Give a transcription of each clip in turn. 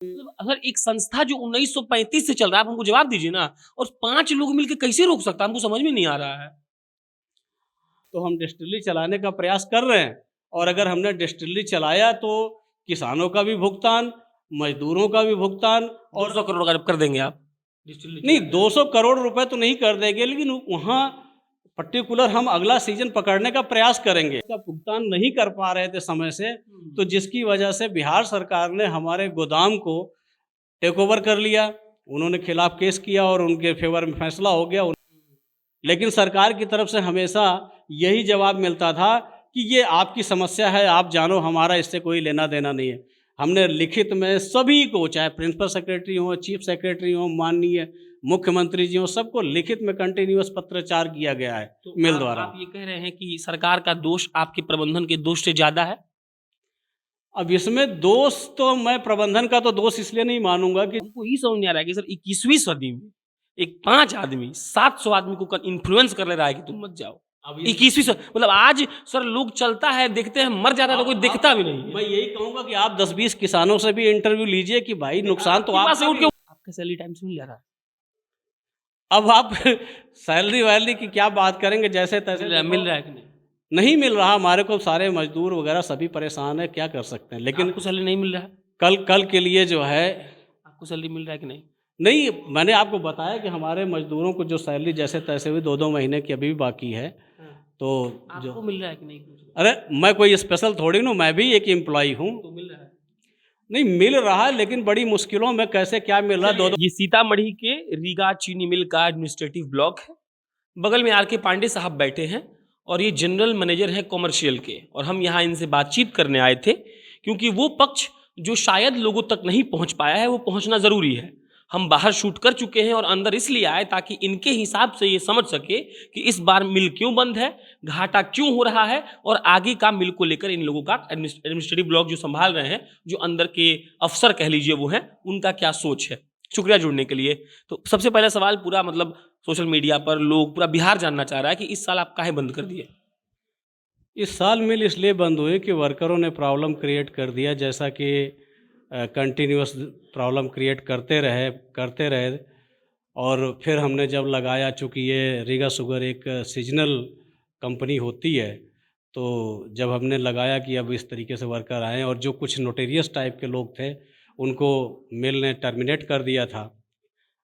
मतलब अगर एक संस्था जो 1935 से चल रहा है, आप हमको जवाब दीजिए ना। और 5 लोग मिलके कैसे रोक सकता है? हमको समझ में नहीं आ रहा है। तो हम डिस्टिलरी चलाने का प्रयास कर रहे हैं, और अगर हमने डिस्टिलरी चलाया तो किसानों का भी भुगतान, मजदूरों का भी भुगतान, और 200 करोड़ का कर देंगे आप डिस्टिलरी नहीं, चला के? 200 करोड़ रुपए तो नहीं कर देंगे, लेकिन वहाँ पर्टिकुलर हम अगला सीजन पकड़ने का प्रयास करेंगे। इसका भुगतान नहीं कर पा रहे थे समय से, तो जिसकी वजह से बिहार सरकार ने हमारे गोदाम को टेक ओवर कर लिया। उन्होंने खिलाफ केस किया और उनके फेवर में फैसला हो गया। लेकिन सरकार की तरफ से हमेशा यही जवाब मिलता था कि ये आपकी समस्या है, आप जानो, हमारा इससे कोई लेना देना नहीं है। हमने लिखित में सभी को, चाहे प्रिंसिपल सेक्रेटरी हो, चीफ सेक्रेटरी हो, माननीय मुख्यमंत्री जी हो, सबको लिखित में कंटिन्यूअस पत्रचार किया गया है तो मिल आप द्वारा। आप ये कह रहे हैं कि सरकार का दोष आपके प्रबंधन के दोष से ज़्यादा है? अब इसमें दोष तो मैं प्रबंधन का तो दोष इसलिए नहीं मानूंगा कि हमको ये समझ नहीं आ रहा है कि सर 21वीं सदी में एक 5 आदमी 700 आदमी को इन्फ्लुएंस कर ले रहा है कि तुम मत जाओ। अब 21वीं सदी मतलब आज सर लोग चलता है, देखते हैं, मर जाता है तो कोई देखता भी नहीं है। मैं यही कहूंगा कि आप 10-20 किसानों से भी इंटरव्यू लीजिए कि भाई नुकसान तो आपके पास से आपका उठ भी। के आपका सैलरी टाइम से मिल जा रहा है? अब आप सैलरी वैलरी की क्या बात करेंगे, जैसे तैसे मिल रहा है कि नहीं? नहीं मिल रहा हमारे को। सारे मजदूर वगैरह सभी परेशान है, क्या कर सकते हैं। लेकिन आपको सैलरी नहीं मिल रहा है? कल के लिए जो है, आपको सैलरी मिल रहा है कि नहीं? नहीं, मैंने आपको बताया कि हमारे मजदूरों को जो सैलरी जैसे तैसे हुई 2-2 महीने की अभी भी बाकी है। हाँ। तो जो, आपको मिल रहा है कि नहीं? अरे मैं कोई स्पेशल थोड़ी ना, मैं भी एक एम्प्लॉई हूँ। तो मिल रहा है। नहीं मिल रहा है, लेकिन बड़ी मुश्किलों में कैसे क्या मिल रहा है। दो दो ये सीतामढ़ी के रीगा चीनी मिल का एडमिनिस्ट्रेटिव ब्लॉक है। बगल में आर के पांडे साहब बैठे हैं और ये जनरल मैनेजर हैं कॉमर्शियल के, और हम यहाँ इनसे बातचीत करने आए थे क्योंकि वो पक्ष जो शायद लोगों तक नहीं पहुँच पाया है वो पहुँचना ज़रूरी है। हम बाहर शूट कर चुके हैं और अंदर इसलिए आए ताकि इनके हिसाब से ये समझ सके कि इस बार मिल क्यों बंद है, घाटा क्यों हो रहा है, और आगे का मिल को लेकर इन लोगों का एडमिनिस्ट्रेटिव ब्लॉक जो संभाल रहे हैं, जो अंदर के अफसर कह लीजिए वो हैं, उनका क्या सोच है। शुक्रिया जुड़ने के लिए। तो सबसे पहला सवाल, पूरा मतलब सोशल मीडिया पर लोग, पूरा बिहार जानना चाह रहा है कि इस साल आप काहे बंद कर दिए? इस साल मिल इसलिए बंद हुई कि वर्करों ने प्रॉब्लम क्रिएट कर दिया, जैसा कि कंटिन्यूअस प्रॉब्लम क्रिएट करते रहे। और फिर हमने जब लगाया, चूँकि ये रीगा शुगर एक सीजनल कंपनी होती है, तो जब हमने लगाया कि अब इस तरीके से वर्कर आए और जो कुछ नोटेरियस टाइप के लोग थे उनको मिल ने टर्मिनेट कर दिया था,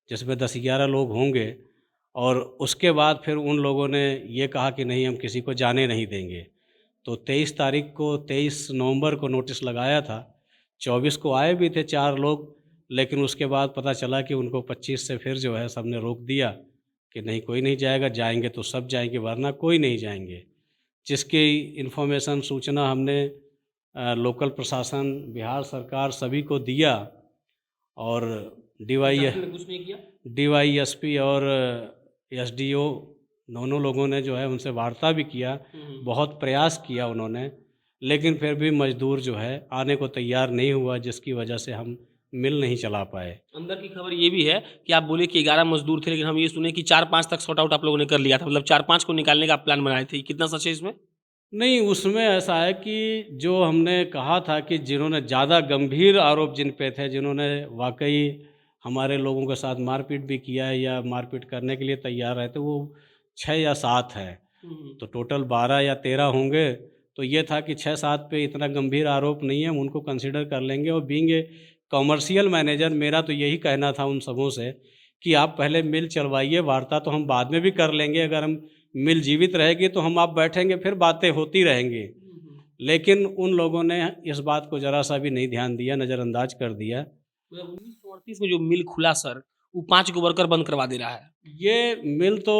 जिसमें 10-11 लोग होंगे। और उसके बाद फिर उन लोगों ने ये कहा कि नहीं, हम किसी को जाने नहीं देंगे। तो 23 नवंबर को नोटिस लगाया था। 24 को आए भी थे 4 लोग, लेकिन उसके बाद पता चला कि उनको 25 से फिर जो है सबने रोक दिया कि नहीं, कोई नहीं जाएगा, जाएंगे तो सब जाएंगे वरना कोई नहीं जाएंगे। जिसकी इन्फॉर्मेशन, सूचना हमने लोकल प्रशासन, बिहार सरकार सभी को दिया। और प्रशासन ने कुछ नहीं किया? DYSP और SDO दोनों लोगों ने जो है उनसे वार्ता भी किया, बहुत प्रयास किया उन्होंने, लेकिन फिर भी मजदूर जो है आने को तैयार नहीं हुआ, जिसकी वजह से हम मिल नहीं चला पाए। अंदर की खबर ये भी है कि आप बोले कि 11 मजदूर थे, लेकिन हम ये सुने कि 4-5 तक सॉर्ट आउट आप लोगों ने कर लिया था, मतलब 4-5 को निकालने का आप प्लान बनाए थे। कितना सच है इसमें? नहीं, उसमें ऐसा है कि जो हमने कहा था कि जिन्होंने ज़्यादा गंभीर आरोप जिन पे थे, जिन्होंने वाकई हमारे लोगों के साथ मारपीट भी किया है या मारपीट करने के लिए तैयार रहते, वो 6 या 7 है। तो टोटल 12 या 13 होंगे। तो ये था कि 6-7 पे इतना गंभीर आरोप नहीं है, हम उनको कंसिडर कर लेंगे। और बीइंग ए कॉमर्शियल मैनेजर, मेरा तो यही कहना था उन सबों से कि आप पहले मिल चलवाइए, वार्ता तो हम बाद में भी कर लेंगे। अगर हम मिल जीवित रहेगी तो हम आप बैठेंगे, फिर बातें होती रहेंगी। लेकिन उन लोगों ने इस बात को ज़रा सा भी नहीं ध्यान दिया, नज़रअंदाज कर दिया। 1938 में जो मिल खुला सर, वो 5 को वर्कर बंद करवा दे रहा है। ये मिल तो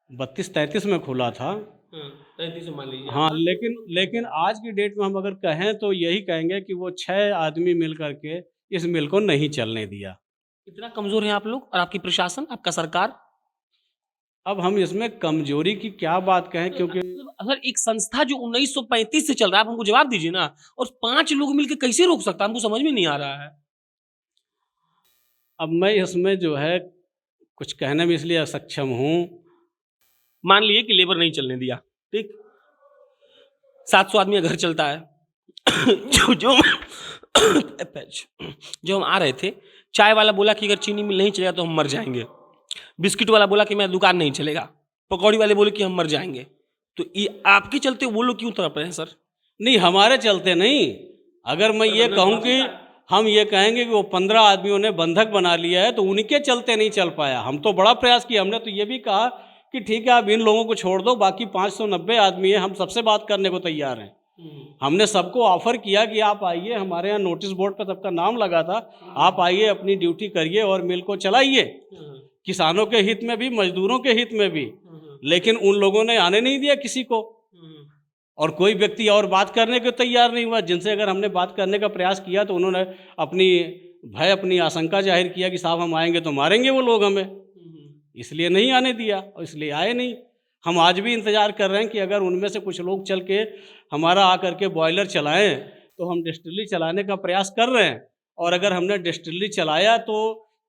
32-33 में खुला था। 33 में मान लीजिए। हाँ, लेकिन आज की डेट में हम अगर कहें तो यही कहेंगे कि वो 6 आदमी मिल करके इस मिल को नहीं चलने दिया। इतना कमजोर हैं आप लोग और आपकी प्रशासन, आपका सरकार? अब हम इसमें कमजोरी की क्या बात कहें, क्योंकि मतलब अगर एक संस्था जो 1935 से चल रहा है, आप हमको जवाब दीजिए ना। और 5 लोग मिलके कैसे रोक सकता है? हमको समझ में नहीं आ रहा है। अब मैं इसमें जो है कुछ कहने में इसलिए असक्षम हूँ। मान लिए कि लेबर नहीं चलने दिया, ठीक? 700 आदमी का घर चलता है। जो जो पैच। जब हम आ रहे थे, चाय वाला बोला कि अगर चीनी मिल नहीं चलेगा तो हम मर जाएंगे, बिस्किट वाला बोला कि मेरा दुकान नहीं चलेगा, पकौड़ी वाले बोले कि हम मर जाएंगे। तो ये आपके चलते वो लोग क्यों तड़प रहे हैं सर? नहीं, हमारे चलते नहीं। अगर मैं ये कहूँ कि हम ये कहेंगे कि वो 15 आदमियों ने बंधक बना लिया है तो उनके चलते नहीं चल पाया। हम तो बड़ा प्रयास किया, हमने तो ये भी कहा कि ठीक है आप इन लोगों को छोड़ दो, बाकी 590 आदमी है, हम सबसे बात करने को तैयार हैं। हमने सबको ऑफर किया कि आप आइए, हमारे यहाँ नोटिस बोर्ड पर सबका नाम लगा था, आप आइए अपनी ड्यूटी करिए और मिल को चलाइए, किसानों के हित में भी मजदूरों के हित में भी। लेकिन उन लोगों ने आने नहीं दिया किसी को, और कोई व्यक्ति और बात करने को तैयार नहीं हुआ। जिनसे अगर हमने बात करने का प्रयास किया तो उन्होंने अपनी आशंका जाहिर किया कि साहब हम आएंगे तो मारेंगे वो लोग हमें, इसलिए नहीं आने दिया और इसलिए आए नहीं। हम आज भी इंतज़ार कर रहे हैं कि अगर उनमें से कुछ लोग चल के हमारा आकर के बॉयलर चलाएं तो हम डिस्टिलरी चलाने का प्रयास कर रहे हैं। और अगर हमने डिस्टिलरी चलाया तो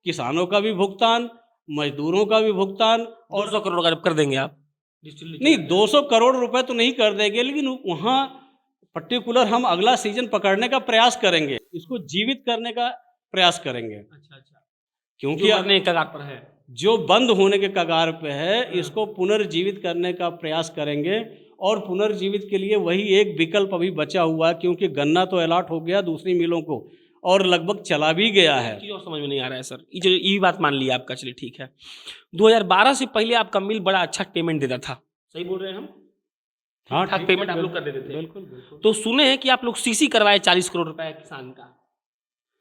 किसानों का भी भुगतान, मजदूरों का भी भुगतान, और 200 करोड़ का कर देंगे आप? नहीं, 200 करोड़ रुपए तो नहीं कर देंगे, लेकिन वहाँ पर्टिकुलर हम अगला सीजन पकड़ने का प्रयास करेंगे, इसको जीवित करने का प्रयास करेंगे। अच्छा अच्छा, क्योंकि अपने कगार पर है, जो बंद होने के कगार पे है, इसको पुनर्जीवित करने का प्रयास करेंगे। और पुनर्जीवित के लिए वही एक विकल्प अभी बचा हुआ है, क्योंकि गन्ना तो अलॉट हो गया दूसरी मिलों को और लगभग चला भी गया है। चीज़ और समझ में नहीं आ रहा है सर, ये बात मान लिया आपका, चलिए ठीक है। 2012 से पहले आपका मिल बड़ा अच्छा पेमेंट देता था, सही बोल रहे हैं हम? हाँ, ठीक पेमेंट आप लोग कर देते थे। बिल्कुल बिल्कुल। तो सुने हैं कि आप लोग सीसी करवाए 40 करोड़ रुपए किसान का।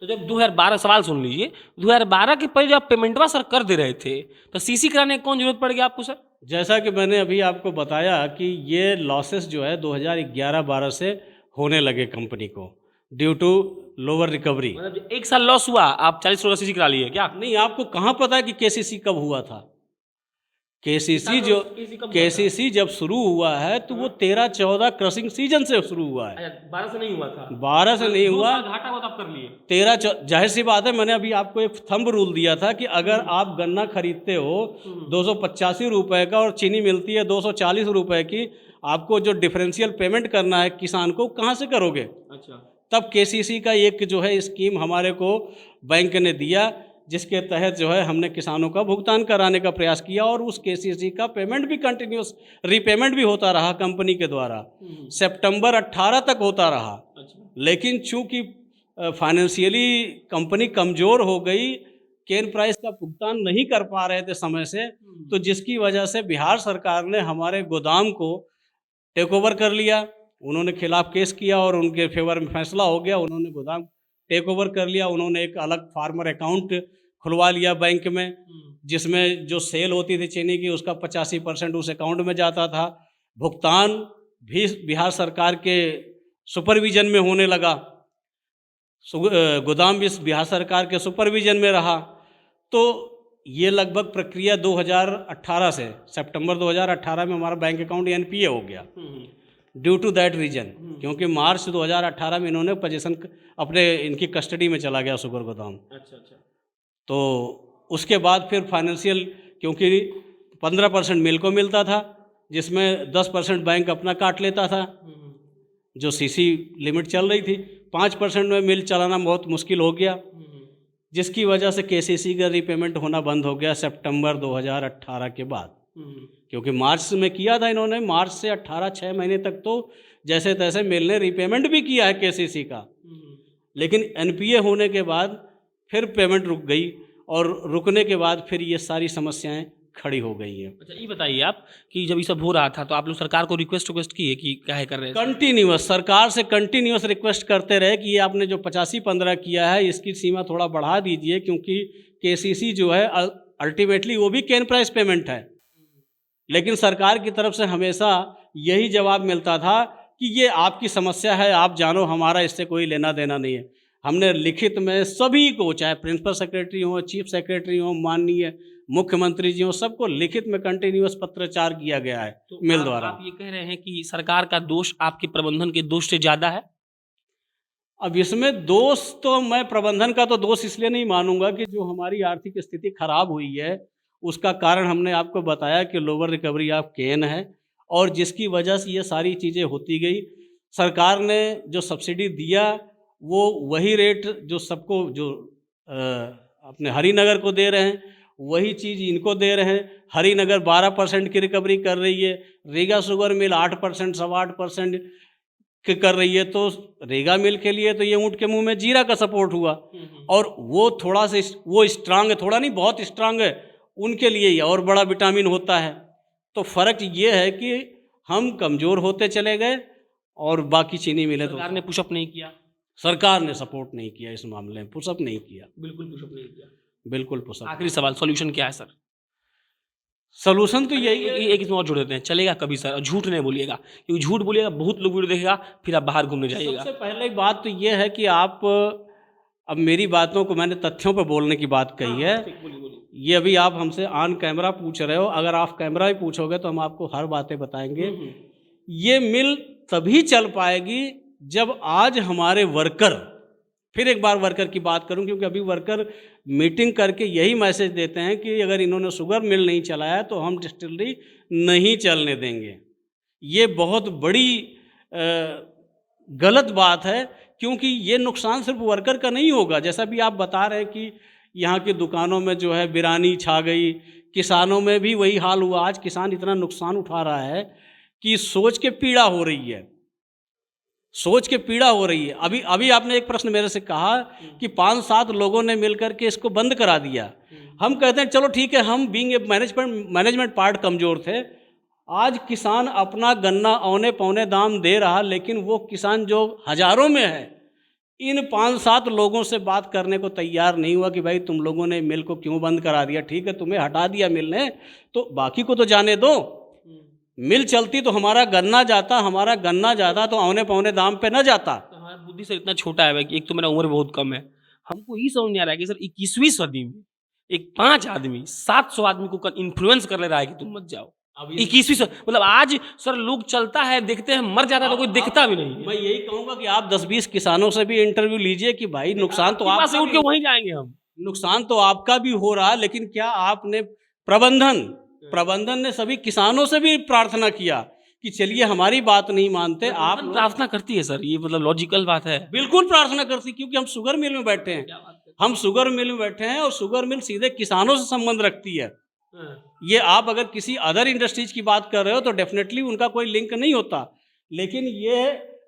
तो जब 2012, सवाल सुन लीजिए, 2012 के पहले जब आप पेमेंटवा सर कर दे रहे थे तो सीसी कराने की कौन जरूरत पड़ गया आपको सर? जैसा कि मैंने अभी आपको बताया कि ये लॉसेस जो है 2011-12 से होने लगे कंपनी को, ड्यू टू लोअर रिकवरी। मतलब 1 साल लॉस हुआ, आप 40 करोड़ सीसी करा लिए क्या? नहीं, आपको कहाँ पता है कि केसीसी कब हुआ था? केसीसी जब शुरू हुआ है तो वो 13-14 क्रशिंग सीजन से शुरू हुआ है। 12 से नहीं हुआ था? 12 से नहीं हुआ, घाटा हुआ तो आप कर लिए। 13, जाहिर सी बात है, मैंने अभी आपको एक थंब रूल दिया था कि अगर आप गन्ना खरीदते हो 285 रुपए का और चीनी मिलती है 240 रुपए की, आपको जो डिफरेंशियल पेमेंट करना है किसान को, कहाँ से करोगे? अच्छा। तब केसीसी का एक जो है स्कीम हमारे को बैंक ने दिया, जिसके तहत जो है हमने किसानों का भुगतान कराने का प्रयास किया, और उस केसीसी का पेमेंट भी कंटिन्यूस रीपेमेंट भी होता रहा कंपनी के द्वारा, सितंबर 18 तक होता रहा। अच्छा। लेकिन चूंकि फाइनेंशियली कंपनी कमज़ोर हो गई, केन प्राइस का भुगतान नहीं कर पा रहे थे समय से, तो जिसकी वजह से बिहार सरकार ने हमारे गोदाम को टेक ओवर कर लिया। उन्होंने खिलाफ केस किया और उनके फेवर में फैसला हो गया, उन्होंने गोदाम टेक ओवर कर लिया। उन्होंने एक अलग फार्मर अकाउंट खुलवा लिया बैंक में, जिसमें जो सेल होती थी चीनी की उसका 85% उस अकाउंट में जाता था। भुगतान भी बिहार सरकार के सुपरविजन में होने लगा, गोदाम भी बिहार सरकार के सुपरविजन में रहा। तो ये लगभग प्रक्रिया 2018 से, सितंबर 2018 में हमारा बैंक अकाउंट एनपीए हो गया ड्यू टू दैट रीजन, क्योंकि मार्च 2018 में इन्होंने पोजीशन अपने इनकी कस्टडी में चला गया शुगर गोदाम। अच्छा अच्छा। तो उसके बाद फिर फाइनेंशियल, क्योंकि 15% मिल को मिलता था, जिसमें 10% बैंक अपना काट लेता था, जो सीसी लिमिट चल रही थी। 5% में मिल चलाना बहुत मुश्किल हो गया, जिसकी वजह से केसीसी का रीपेमेंट होना बंद हो गया सितंबर 2018 के बाद। क्योंकि मार्च में किया था इन्होंने, मार्च से 6 महीने तक तो जैसे तैसे मिल ने रीपेमेंट भी किया है केसीसी का, लेकिन एनपीए होने के बाद फिर पेमेंट रुक गई, और रुकने के बाद फिर ये सारी समस्याएं खड़ी हो गई हैं। अच्छा, ये बताइए आप कि जब ये सब हो रहा था तो आप लोग सरकार को रिक्वेस्ट की है कि क्या है कर रहे हैं? कंटिन्यूअस सरकार से कंटिन्यूअस रिक्वेस्ट करते रहे कि ये आपने जो 85-15 किया है इसकी सीमा थोड़ा बढ़ा दीजिए, क्योंकि केसीसी जो है अल्टीमेटली वो भी कैन प्राइस पेमेंट है। लेकिन सरकार की तरफ से हमेशा यही जवाब मिलता था कि ये आपकी समस्या है, आप जानो, हमारा इससे कोई लेना देना नहीं है। हमने लिखित में सभी को, चाहे प्रिंसिपल सेक्रेटरी हो, चीफ सेक्रेटरी हो, माननीय मुख्यमंत्री जी हो, सबको लिखित में कंटिन्यूअस पत्रचार किया गया है तो मिल द्वारा। आप ये कह रहे हैं कि सरकार का दोष आपके प्रबंधन के दोष से ज़्यादा है? अब इसमें दोष तो मैं प्रबंधन का तो दोष इसलिए नहीं मानूंगा कि जो हमारी आर्थिक स्थिति खराब हुई है उसका कारण हमने आपको बताया कि लोअर रिकवरी ऑफ केन है, और जिसकी वजह से ये सारी चीज़ें होती गई। सरकार ने जो सब्सिडी दिया वो वही रेट जो सबको जो अपने हरिनगर को दे रहे हैं वही चीज़ इनको दे रहे हैं। हरिनगर 12% की रिकवरी कर रही है, रीगा शुगर मिल 8%, 8.25% की कर रही है। तो रीगा मिल के लिए तो ये ऊँट के मुंह में जीरा का सपोर्ट हुआ, और वो थोड़ा सा वो स्ट्रांग है, थोड़ा नहीं बहुत स्ट्रांग है, उनके लिए ये और बड़ा विटामिन होता है। तो फ़र्क ये है कि हम कमज़ोर होते चले गए और बाकी चीनी मिले तो सरकार ने पुशअप नहीं किया, सरकार ने सपोर्ट नहीं किया, इस मामले में पुशअप नहीं किया, बिल्कुल पुशअप नहीं किया। बिल्कुल पुशअप। आखिरी सवाल, सॉल्यूशन क्या है सर? सॉल्यूशन तो यही है। एक इसमें और जोड़ देते हैं, चलेगा कभी सर? और झूठ नहीं बोलिएगा, क्योंकि झूठ बोलिएगा बहुत लोग वीडियो देखेगा, फिर आप बाहर घूमने जाइएगा। सबसे पहले बात तो ये है कि आप, अब मेरी बातों को मैंने तथ्यों पर बोलने की बात कही है। ये अभी आप हमसे ऑन कैमरा पूछ रहे हो, अगर आप कैमरा ही पूछोगे तो हम आपको हर बातें बताएंगे। ये मिल तभी चल पाएगी जब आज हमारे वर्कर, फिर एक बार वर्कर की बात करूं, क्योंकि अभी वर्कर मीटिंग करके यही मैसेज देते हैं कि अगर इन्होंने शुगर मिल नहीं चलाया तो हम डिस्टिलरी नहीं चलने देंगे। ये बहुत बड़ी गलत बात है, क्योंकि ये नुकसान सिर्फ वर्कर का नहीं होगा। जैसा भी आप बता रहे हैं कि यहाँ की दुकानों में जो है बिरानी छा गई, किसानों में भी वही हाल हुआ। आज किसान इतना नुकसान उठा रहा है कि सोच के पीड़ा हो रही है, सोच के पीड़ा हो रही है। अभी आपने एक प्रश्न मेरे से कहा कि 5-7 लोगों ने मिलकर के इसको बंद करा दिया। हम कहते हैं चलो ठीक है, हम बीइंग ए मैनेजमेंट पार्ट कमज़ोर थे। आज किसान अपना गन्ना औने पौने दाम दे रहा, लेकिन वो किसान जो हज़ारों में है, इन 5-7 लोगों से बात करने को तैयार नहीं हुआ कि भाई तुम लोगों ने मिल को क्यों बंद करा दिया। ठीक है, तुम्हें हटा दिया मिल ने, तो बाकी को तो जाने दो। मिल चलती तो हमारा गन्ना जाता तो औने पौने दाम पे न जाता। हमारा बुद्धि सर इतना छोटा है कि एक तो मेरा उम्र बहुत कम है, हमको ये समझ नहीं आ रहा है कि सर 21वीं सदी में एक 5 आदमी 700 आदमी को इन्फ्लुएंस कर ले रहा है कि तुम मत जाओ। 21वीं सदी मतलब आज सर लोग चलता है, देखते हैं, मर जाता है तो कोई दिखता भी नहीं है। मैं यही कहूँगा कि आप 10-20 किसानों से भी इंटरव्यू लीजिए कि भाई नुकसान तो आपके पास से उठ के वहीं जाएंगे हम। नुकसान तो आपका भी हो रहा, लेकिन क्या आपने प्रबंधन ने सभी किसानों से भी प्रार्थना किया कि चलिए हमारी बात नहीं मानते आप। प्रार्थना करती है सर, ये मतलब लॉजिकल बात है। बिल्कुल प्रार्थना करती, क्योंकि हम शुगर मिल में बैठे हैं, हम शुगर मिल में बैठे हैं और शुगर मिल सीधे किसानों से संबंध रखती है। ये आप अगर किसी अदर इंडस्ट्रीज की बात कर रहे हो तो डेफिनेटली उनका कोई लिंक नहीं होता, लेकिन ये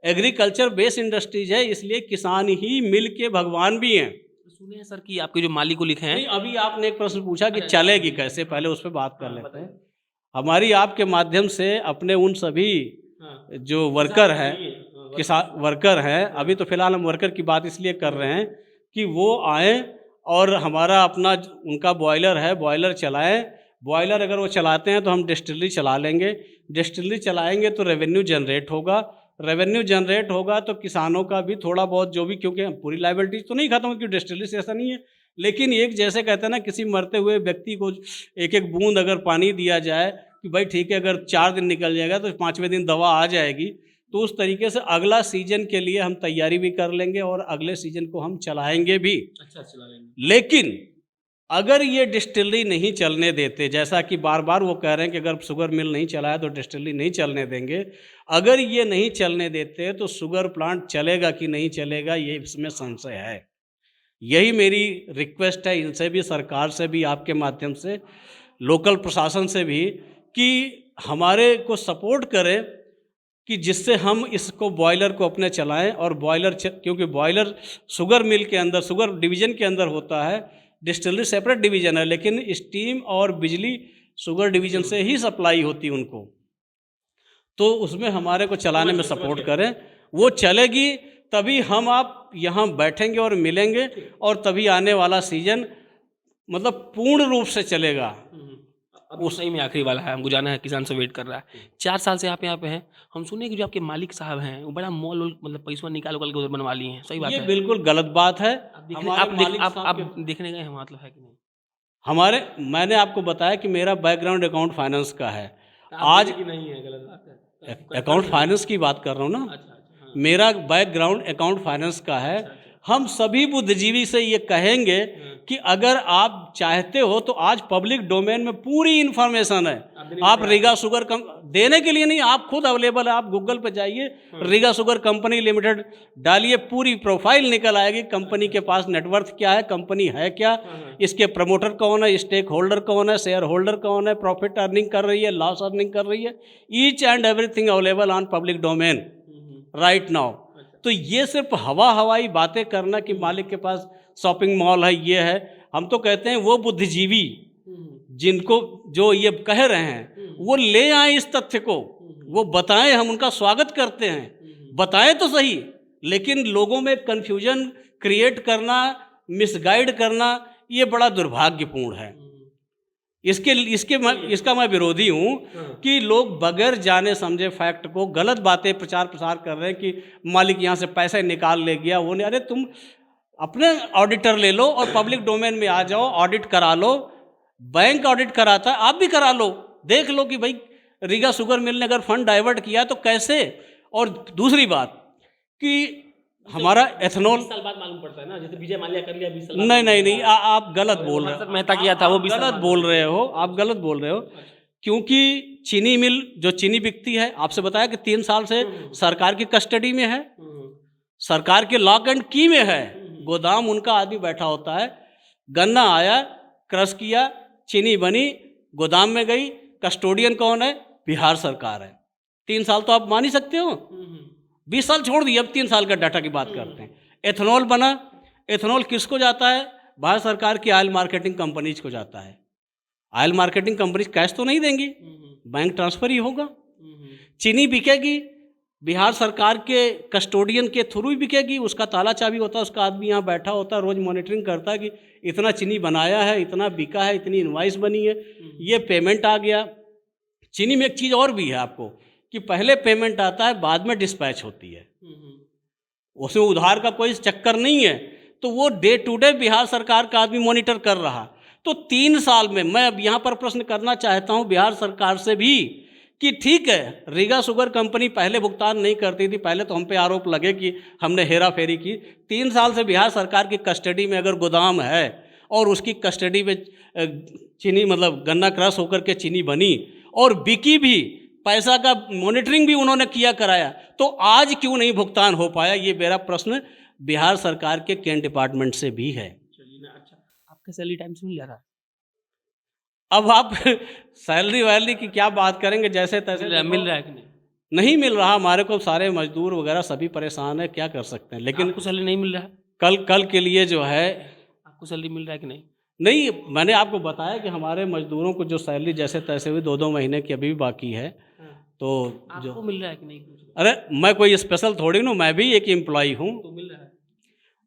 एग्रीकल्चर बेस्ड इंडस्ट्रीज है, इसलिए किसान ही मिल के भगवान भी हैं। सुने हैं सर कि आपके जो मालिक को लिखे हैं। अभी आपने एक प्रश्न पूछा कि चलेगी कैसे, पहले उस पर बात कर लेते हैं। हमारी आपके माध्यम से अपने उन सभी जो वर्कर हैं, किसान वर्कर हैं, अभी तो फिलहाल हम वर्कर की बात इसलिए कर रहे हैं कि वो आएँ और हमारा अपना उनका बॉयलर है, बॉयलर चलाएं। बॉयलर अगर वो चलाते हैं तो हम डिस्टिलरी चला लेंगे, डिस्टिलरी चलाएंगे तो रेवेन्यू जनरेट होगा, रेवेन्यू जनरेट होगा तो किसानों का भी थोड़ा बहुत जो भी, क्योंकि पूरी लायबिलिटी तो नहीं खत्म, क्योंकि डिस्टिलरी से ऐसा नहीं है, लेकिन एक जैसे कहते हैं ना, किसी मरते हुए व्यक्ति को एक एक बूंद अगर पानी दिया जाए कि भाई ठीक है, अगर 4 दिन निकल जाएगा तो 5वें दिन दवा आ जाएगी, तो उस तरीके से अगला सीजन के लिए हम तैयारी भी कर लेंगे और अगले सीजन को हम चलाएंगे भी। अच्छा, चलाएंगे। लेकिन अगर ये डिस्टिलरी नहीं चलने देते, जैसा कि बार बार वो कह रहे हैं कि अगर शुगर मिल नहीं चलाया तो डिस्टिलरी नहीं चलने देंगे, अगर ये नहीं चलने देते तो शुगर प्लांट चलेगा कि नहीं चलेगा, ये इसमें संशय है। यही मेरी रिक्वेस्ट है इनसे भी, सरकार से भी, आपके माध्यम से लोकल प्रशासन से भी, कि हमारे को सपोर्ट करें कि जिससे हम इसको बॉयलर को अपने चलाएं। और बॉयलर क्योंकि बॉयलर शुगर मिल के अंदर, शुगर डिवीज़न के अंदर होता है, डिस्टिलरी सेपरेट डिवीज़न है, लेकिन स्टीम और बिजली शुगर डिवीज़न से ही सप्लाई होती है उनको, तो उसमें हमारे को चलाने में सपोर्ट करें। वो चलेगी तभी हम आप यहाँ बैठेंगे और मिलेंगे, और तभी आने वाला सीजन मतलब पूर्ण रूप से चलेगा। वो सही में आखिरी वाला है, हमको जाना है, किसान से वेट कर रहा है। 4 साल से आप यहाँ पे हैं, हम सुने कि जो आपके मालिक साहब हैं वो बड़ा मॉल मतलब पैसा निकाल के उधर बनवा लिए हैं, सही बात है? ये बिल्कुल गलत बात है। आप देखने गए हैं मतलब है कि नहीं? मैंने आपको बताया कि मेरा बैकग्राउंड अकाउंट फाइनेंस का है। आज की नहीं है, गलत बात है। अकाउंट फाइनेंस की बात कर रहा हूँ ना। अच्छा, मेरा बैकग्राउंड अकाउंट फाइनेंस का है। हम सभी बुद्धिजीवी से ये कहेंगे कि अगर आप चाहते हो तो आज पब्लिक डोमेन में पूरी इंफॉर्मेशन है। आप रीगा शुगर देने के लिए नहीं, आप खुद अवेलेबल है। आप गूगल पे जाइए, रीगा शुगर कंपनी लिमिटेड डालिए, पूरी प्रोफाइल निकल आएगी। कंपनी के पास नेटवर्थ क्या है, कंपनी है क्या, इसके प्रमोटर कौन है, स्टेक होल्डर कौन है, शेयर होल्डर कौन है, प्रॉफिट अर्निंग कर रही है, लॉस अर्निंग कर रही है, each and everything available on public domain right now. तो ये सिर्फ हवाई बातें करना कि मालिक के पास शॉपिंग मॉल है, ये है, हम तो कहते हैं वो बुद्धिजीवी जिनको जो ये कह रहे हैं वो ले आए इस तथ्य को, वो बताएं, हम उनका स्वागत करते हैं, बताएं तो सही। लेकिन लोगों में कन्फ्यूजन क्रिएट करना, मिसगाइड करना, ये बड़ा दुर्भाग्यपूर्ण है। इसका मैं विरोधी हूँ कि लोग बगैर जाने समझे फैक्ट को गलत बातें प्रचार प्रसार कर रहे हैं कि मालिक यहाँ से पैसे निकाल ले गया, वो नहीं। अरे तुम अपने ऑडिटर ले लो और पब्लिक डोमेन में आ जाओ, ऑडिट करा लो। बैंक ऑडिट कराता है, आप भी करा लो, देख लो कि भाई रीगा शुगर मिल ने अगर फंड डाइवर्ट किया तो कैसे। और दूसरी बात कि हमारा एथेनॉल 20 साल बाद मालूम पड़ता है ना, जैसे विजय माल्या कर लिया 20 साल बाद। नहीं, आप गलत बोल रहे हो। मेहता किया था वो 20 साल गलत बाद। बोल रहे हो, आप गलत बोल रहे हो। क्योंकि चीनी मिल जो चीनी बिकती है, आपसे बताया कि 3 साल से सरकार की कस्टडी में है, सरकार के लॉक एंड की में है। गोदाम उनका आदमी बैठा होता है, गन्ना आया, क्रश किया, चीनी बनी, गोदाम में गई, कस्टोडियन कौन है, बिहार सरकार है। 3 साल तो आप मान ही सकते हो। 20 साल छोड़ दिए, अब 3 साल का डाटा की बात करते हैं। एथेनॉल बना, एथेनॉल किसको जाता है, भारत सरकार की ऑयल मार्केटिंग कंपनीज को जाता है। ऑयल मार्केटिंग कंपनीज कैश तो नहीं देंगी, बैंक ट्रांसफर ही होगा। चीनी बिकेगी, बिहार सरकार के कस्टोडियन के थ्रू ही बिकेगी, उसका ताला चाबी होता है, उसका आदमी यहाँ बैठा होता है, रोज मॉनिटरिंग करता है कि इतना चीनी बनाया है, इतना बिका है, इतनी इनवाइस बनी है, ये पेमेंट आ गया। चीनी में एक चीज़ और भी है आपको कि पहले पेमेंट आता है, बाद में डिस्पैच होती है, उसमें उधार का कोई चक्कर नहीं है। तो वो डे टू डे बिहार सरकार का आदमी मॉनिटर कर रहा। तो 3 साल में मैं अब यहाँ पर प्रश्न करना चाहता हूँ बिहार सरकार से भी कि ठीक है, रीगा शुगर कंपनी पहले भुगतान नहीं करती थी, पहले तो हम पे आरोप लगे कि हमने हेरा फेरी की। 3 साल से बिहार सरकार की कस्टडी में अगर गोदाम है और उसकी कस्टडी में चीनी मतलब गन्ना क्रश होकर के चीनी बनी और बिकी भी, पैसा का मॉनिटरिंग भी उन्होंने किया कराया, तो आज क्यों नहीं भुगतान हो पाया? ये मेरा प्रश्न बिहार सरकार के केन डिपार्टमेंट से भी है। चलिए ना, अच्छा आपका सैलरी टाइम से मिल जा रहा है? अब आप सैलरी वैलरी की क्या बात करेंगे, जैसे तैसे मिल रहा है कि नहीं? नहीं मिल रहा। हमारे को सारे मजदूर वगैरह सभी परेशान है, क्या कर सकते हैं। लेकिन आपको सैलरी नहीं मिल रहा है? कल के लिए जो है, आपको सैलरी मिल रहा है कि नहीं? नहीं, मैंने आपको बताया कि हमारे मजदूरों को जो सैलरी जैसे तैसे हुई 2-2 महीने की अभी भी बाकी है। तो जो आपको मिल रहा है कि नहीं? अरे मैं कोई स्पेशल थोड़ी ना, मैं भी एक एम्प्लॉई हूँ। तो मिल रहा है?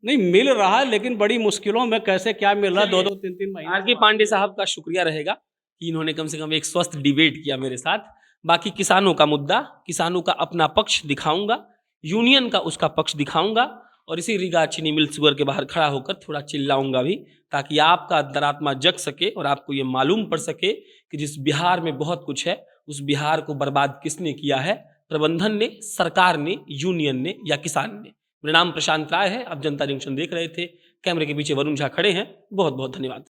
नहीं मिल रहा है, लेकिन बड़ी मुश्किलों में कैसे क्या मिल रहा है, 2-2 3-3 महीने। आर.के. पांडे साहब का शुक्रिया रहेगा कि इन्होंने कम से कम एक स्वस्थ डिबेट किया मेरे साथ। बाकी किसानों का मुद्दा, किसानों का अपना पक्ष दिखाऊंगा, यूनियन का उसका पक्ष दिखाऊंगा, और इसी रीगा चीनी मिल शुगर के बाहर खड़ा होकर थोड़ा चिल्लाऊंगा भी, ताकि आपका अंतरात्मा जग सके और आपको ये मालूम पड़ सके कि जिस बिहार में बहुत कुछ है, उस बिहार को बर्बाद किसने किया है? प्रबंधन ने, सरकार ने, यूनियन ने या किसान ने। मेरा नाम प्रशांत राय है, आप जनता जंक्शन देख रहे थे। कैमरे के पीछे वरुण झा खड़े हैं। बहुत बहुत धन्यवाद।